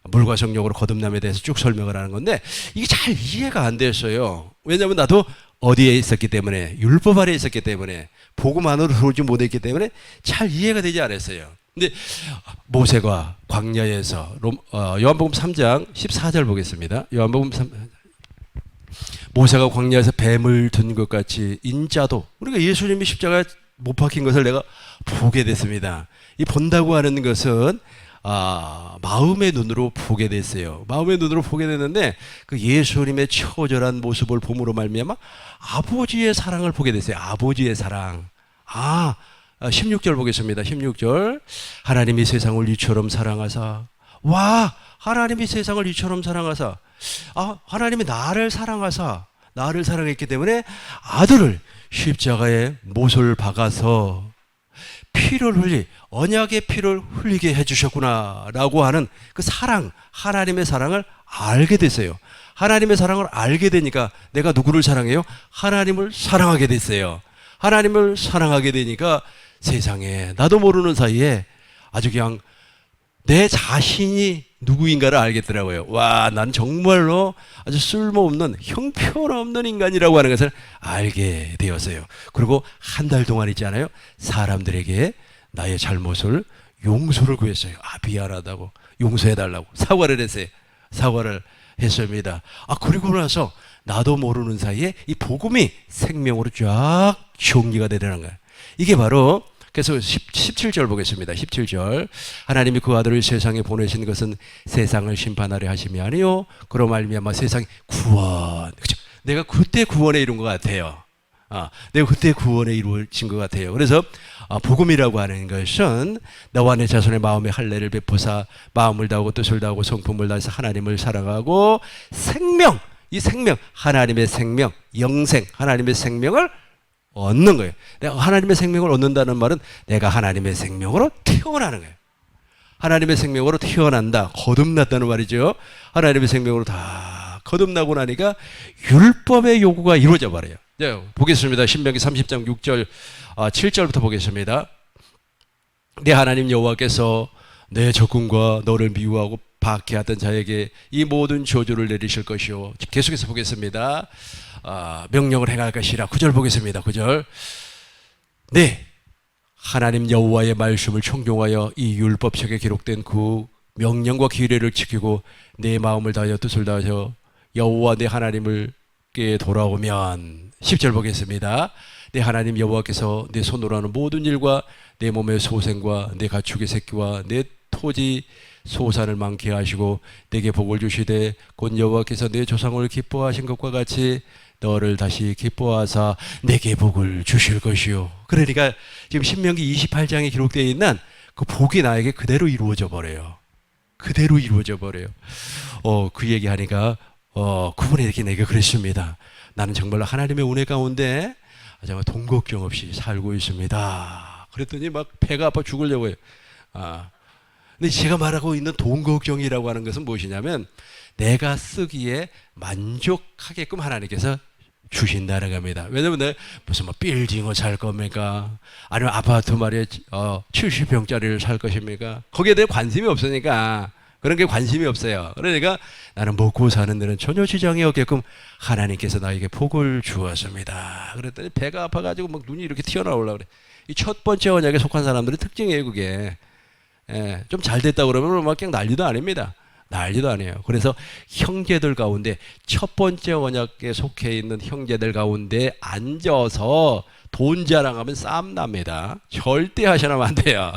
물과 성령으로 거듭남에 대해서 쭉 설명을 하는 건데 이게 잘 이해가 안 됐어요. 왜냐하면 나도 어디에 있었기 때문에, 율법 아래에 있었기 때문에, 복음 안으로 들어오지 못했기 때문에 잘 이해가 되지 않았어요. 근데 모세가 광야에서 요한복음 3장 14절 보겠습니다. 요한복음 3, 모세가 광야에서 뱀을 든 것 같이 인자도, 그러니까 예수님이 십자가에 못 박힌 것을 내가 보게 됐습니다. 이 본다고 하는 것은 마음의 눈으로 보게 됐어요. 마음의 눈으로 보게 됐는데 그 예수님의 처절한 모습을 봄으로 말미암아 아버지의 사랑을 보게 됐어요. 아버지의 사랑. 16절 보겠습니다. 16절. 하나님이 세상을 이처럼 사랑하사. 와, 하나님이 세상을 이처럼 사랑하사. 하나님이 나를 사랑하사. 나를 사랑했기 때문에 아들을 십자가에 못을 박아서 피를 흘리 언약의 피를 흘리게 해주셨구나라고 하는 그 사랑, 하나님의 사랑을 알게 됐어요. 하나님의 사랑을 알게 되니까 내가 누구를 사랑해요? 하나님을 사랑하게 됐어요. 하나님을 사랑하게 되니까 세상에 나도 모르는 사이에 아주 그냥 내 자신이 누구인가를 알겠더라고요. 와, 난 정말로 아주 쓸모없는 형편없는 인간이라고 하는 것을 알게 되었어요. 그리고 한 달 동안 있잖아요. 사람들에게 나의 잘못을 용서를 구했어요. 아, 미안하다고 용서해달라고 사과를 했어요. 사과를 했습니다. 아, 그리고 나서 나도 모르는 사이에 이 복음이 생명으로 쫙 정리가 되는 거예요. 이게 바로 그래서 17절 보겠습니다. 17절. 하나님이 그 아들을 세상에 보내신 것은 세상을 심판하려 하심이 아니요 그로 말미암아 세상의 구원. 그렇죠? 내가 그때 구원에 이룬 것 같아요. 내가 그때 구원에 이루어진 것 같아요. 그래서 복음이라고 하는 것은 너와 내 자손의 마음의 할례를 베푸사 마음을 다하고 뜻을 다하고 성품을 다해서 하나님을 사랑하고 생명, 이 생명, 하나님의 생명, 영생, 하나님의 생명을 얻는 거예요. 내가 하나님의 생명을 얻는다는 말은 내가 하나님의 생명으로 태어나는 거예요. 하나님의 생명으로 태어난다. 거듭났다는 말이죠. 하나님의 생명으로 다 거듭나고 나니까 율법의 요구가 이루어져 버려요. 네, 보겠습니다. 신명기 30장 6절 7절부터 보겠습니다. 내 하나님 여호와께서 내 적군과 너를 미워하고 박해하던 자에게 이 모든 저주를 내리실 것이요. 계속해서 보겠습니다. 명령을 행할 것이라. 9절 보겠습니다. 9절. 네, 하나님 여호와의 말씀을 청종하여 이 율법책에 기록된 그 명령과 규례를 지키고 내 마음을 다하여 뜻을 다하여 여호와 내 하나님께 돌아오면 10절 보겠습니다. 내 하나님 여호와께서 내 손으로 하는 모든 일과 내 몸의 소생과 내 가축의 새끼와 내 토지 소산을 많게 하시고 내게 복을 주시되 곧 여호와께서 내 조상을 기뻐하신 것과 같이 너를 다시 기뻐하사 내게 복을 주실 것이요. 그러니까 지금 신명기 28장에 기록되어 있는 그 복이 나에게 그대로 이루어져 버려요. 그대로 이루어져 버려요. 그 얘기하니까 그분이 이렇게 내게 그랬습니다. 나는 정말로 하나님의 은혜 가운데 정말 돈 걱정 없이 살고 있습니다. 그랬더니 막 배가 아파 죽으려고 해요. 근데 제가 말하고 있는 돈 걱정이라고 하는 것은 무엇이냐면 내가 쓰기에 만족하게끔 하나님께서 주신다는 겁니다. 왜냐면 내가 무슨 뭐 빌딩을 살 겁니까? 아니면 아파트 말이에 70평짜리를 살 것입니까? 거기에 대해 관심이 없으니까 그런 게 관심이 없어요. 그러니까 나는 먹고 사는 데는 전혀 지장이 없게끔 하나님께서 나에게 복을 주었습니다. 그랬더니 배가 아파가지고 막 눈이 이렇게 튀어나오려고 그래. 이 첫 번째 언약에 속한 사람들의 특징이에요, 그게. 좀 잘 됐다 그러면 막 그냥 난리도 아닙니다. 난리도 아니에요. 그래서 형제들 가운데 첫 번째 언약에 속해 있는 형제들 가운데 앉아서 돈 자랑하면 싸움 납니다. 절대 하셔나면 안 돼요.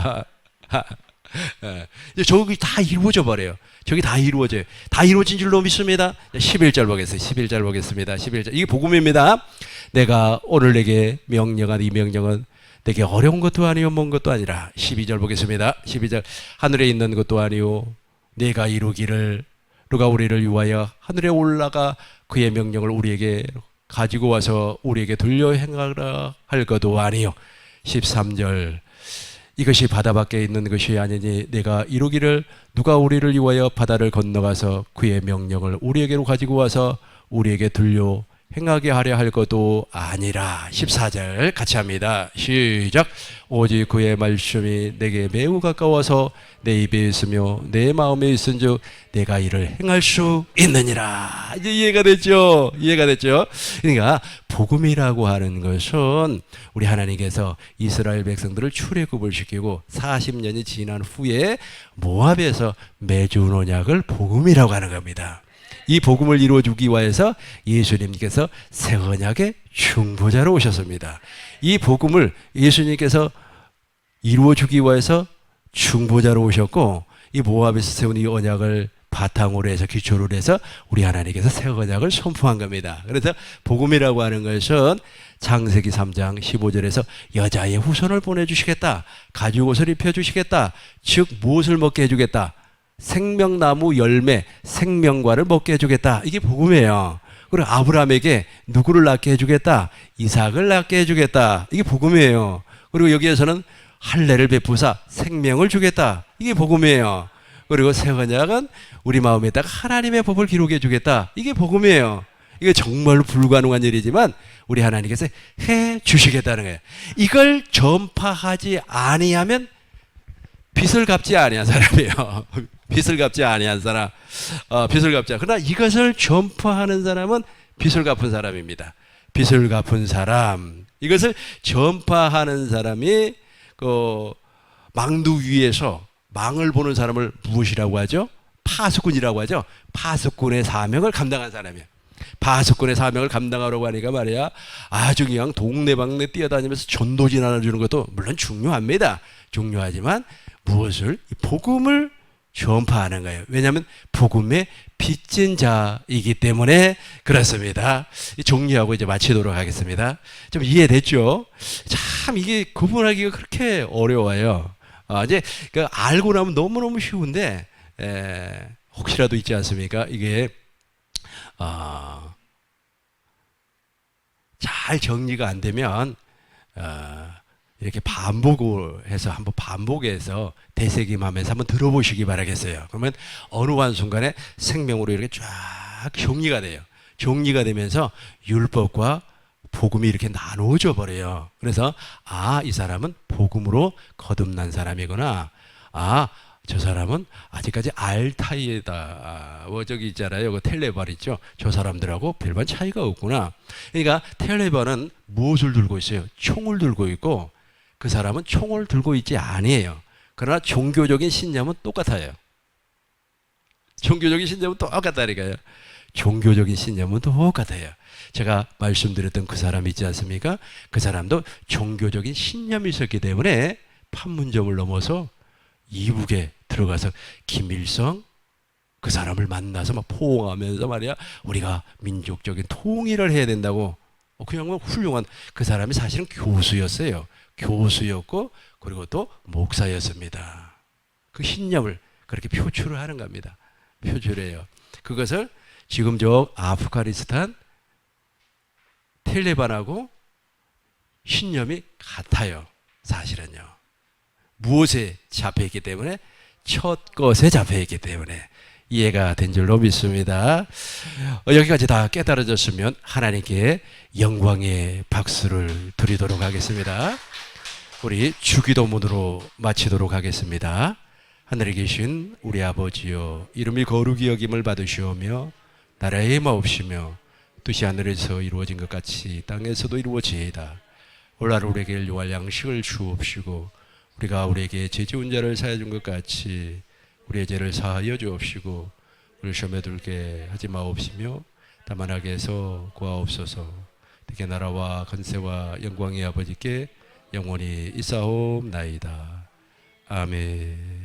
저기 다 이루어져 버려요. 저기 다 이루어져요. 다 이루어진 줄로 믿습니다. 11절 보겠습니다. 11절 보겠습니다. 11절. 이게 복음입니다. 내가 오늘 내게 명령한 이 명령은 내게 어려운 것도 아니요 먼 것도 아니라. 12절 보겠습니다. 12절. 하늘에 있는 것도 아니요 내가 이루기를 누가 우리를 위하여 하늘에 올라가 그의 명령을 우리에게 가지고 와서 우리에게 돌려 행하라 할 것도 아니요. 13절. 이것이 바다 밖에 있는 것이 아니니 내가 이루기를 누가 우리를 위하여 바다를 건너가서 그의 명령을 우리에게로 가지고 와서 우리에게 들려 행하게 하려 할 것도 아니라. 14절 같이 합니다. 시작. 오직 그의 말씀이 내게 매우 가까워서 내 입에 있으며 내 마음에 있은즉 내가 이를 행할 수 있느니라. 이제 이해가 됐죠? 이해가 됐죠? 그러니까 복음이라고 하는 것은 우리 하나님께서 이스라엘 백성들을 출애굽을 시키고 40년이 지난 후에 모압에서 맺은 언약을 복음이라고 하는 겁니다. 이 복음을 이루어주기 위해서 예수님께서 새 언약의 중보자로 오셨습니다. 이 복음을 예수님께서 이루어주기 위해서 중보자로 오셨고 이 모압에서 세운 이 언약을 바탕으로 해서 기초로 해서 우리 하나님께서 새 언약을 선포한 겁니다. 그래서 복음이라고 하는 것은 창세기 3장 15절에서 여자의 후손을 보내주시겠다. 가죽옷을 입혀주시겠다. 즉 무엇을 먹게 해주겠다. 생명나무 열매 생명과를 먹게 해주겠다. 이게 복음이에요. 그리고 아브라함에게 누구를 낳게 해주겠다? 이삭을 낳게 해주겠다. 이게 복음이에요. 그리고 여기에서는 할례를 베푸사 생명을 주겠다. 이게 복음이에요. 그리고 새 언약은 우리 마음에다가 하나님의 법을 기록해 주겠다. 이게 복음이에요. 이게 정말 불가능한 일이지만 우리 하나님께서 해 주시겠다는 거예요. 이걸 전파하지 아니하면 빚을 갚지 아니한 사람이에요. 빚을 갚지 아니한 사람, 빚을 갚지. 그러나 이것을 전파하는 사람은 빚을 갚은 사람입니다. 빚을 갚은 사람, 이것을 전파하는 사람이 그 망두 위에서 망을 보는 사람을 무엇이라고 하죠? 파수꾼이라고 하죠. 파수꾼의 사명을 감당한 사람이에요. 파수꾼의 사명을 감당하려고 하니까 말이야, 아주 그냥 동네방네 뛰어다니면서 전도지 나눠주는 것도 물론 중요합니다. 중요하지만 무엇을? 복음을 전파하는 거예요. 왜냐하면 복음의 빚진 자이기 때문에 그렇습니다. 정리하고 이제 마치도록 하겠습니다. 좀 이해됐죠? 참 이게 구분하기가 그렇게 어려워요. 이제 그 알고 나면 너무너무 쉬운데 혹시라도 있지 않습니까? 이게 잘 정리가 안 되면 이렇게 반복을 해서 한번 반복해서 되새김하면서 한번 들어보시기 바라겠어요. 그러면 어느 한순간에 생명으로 이렇게 쫙 정리가 돼요. 정리가 되면서 율법과 복음이 이렇게 나누어져 버려요. 그래서 이 사람은 복음으로 거듭난 사람이구나. 저 사람은 아직까지 알타이에다 저기 있잖아요. 그 텔레반 있죠. 저 사람들하고 별반 차이가 없구나. 그러니까 텔레반은 무엇을 들고 있어요? 총을 들고 있고 그 사람은 총을 들고 있지 아니에요. 그러나 종교적인 신념은 똑같아요. 종교적인 신념은 똑같다니까요. 종교적인 신념은 똑같아요. 제가 말씀드렸던 그 사람 있지 않습니까? 그 사람도 종교적인 신념이 있었기 때문에 판문점을 넘어서 이북에 들어가서 김일성 그 사람을 만나서 막 포옹하면서 말이야, 우리가 민족적인 통일을 해야 된다고. 그 양반 훌륭한, 그 사람이 사실은 교수였어요. 교수였고 그리고 또 목사였습니다. 그 신념을 그렇게 표출을 하는 겁니다. 표출해요. 그것을 지금 저 아프가니스탄 텔레반하고 신념이 같아요. 사실은요. 무엇에 잡혀있기 때문에? 첫 것에 잡혀있기 때문에. 이해가 된 줄로 믿습니다. 여기까지 다 깨달아졌으면 하나님께 영광의 박수를 드리도록 하겠습니다. 우리 주기도문으로 마치도록 하겠습니다. 하늘에 계신 우리 아버지여, 이름이 거룩히 여김을 받으시오며 나라의 마옵시며 뜻이 하늘에서 이루어진 것 같이 땅에서도 이루어지이다. 오늘 우리에게 요할 양식을 주옵시고 우리가 우리에게 죄 지은 자를 사하여 준 것 같이 우리의 죄를 사하여 주옵시고 우리 시험에 들게 하지 마옵시며 다만 악에서 구하옵소서. 특히 나라와 권세와 영광의 아버지께 영원히 있사옵나이다. 아멘.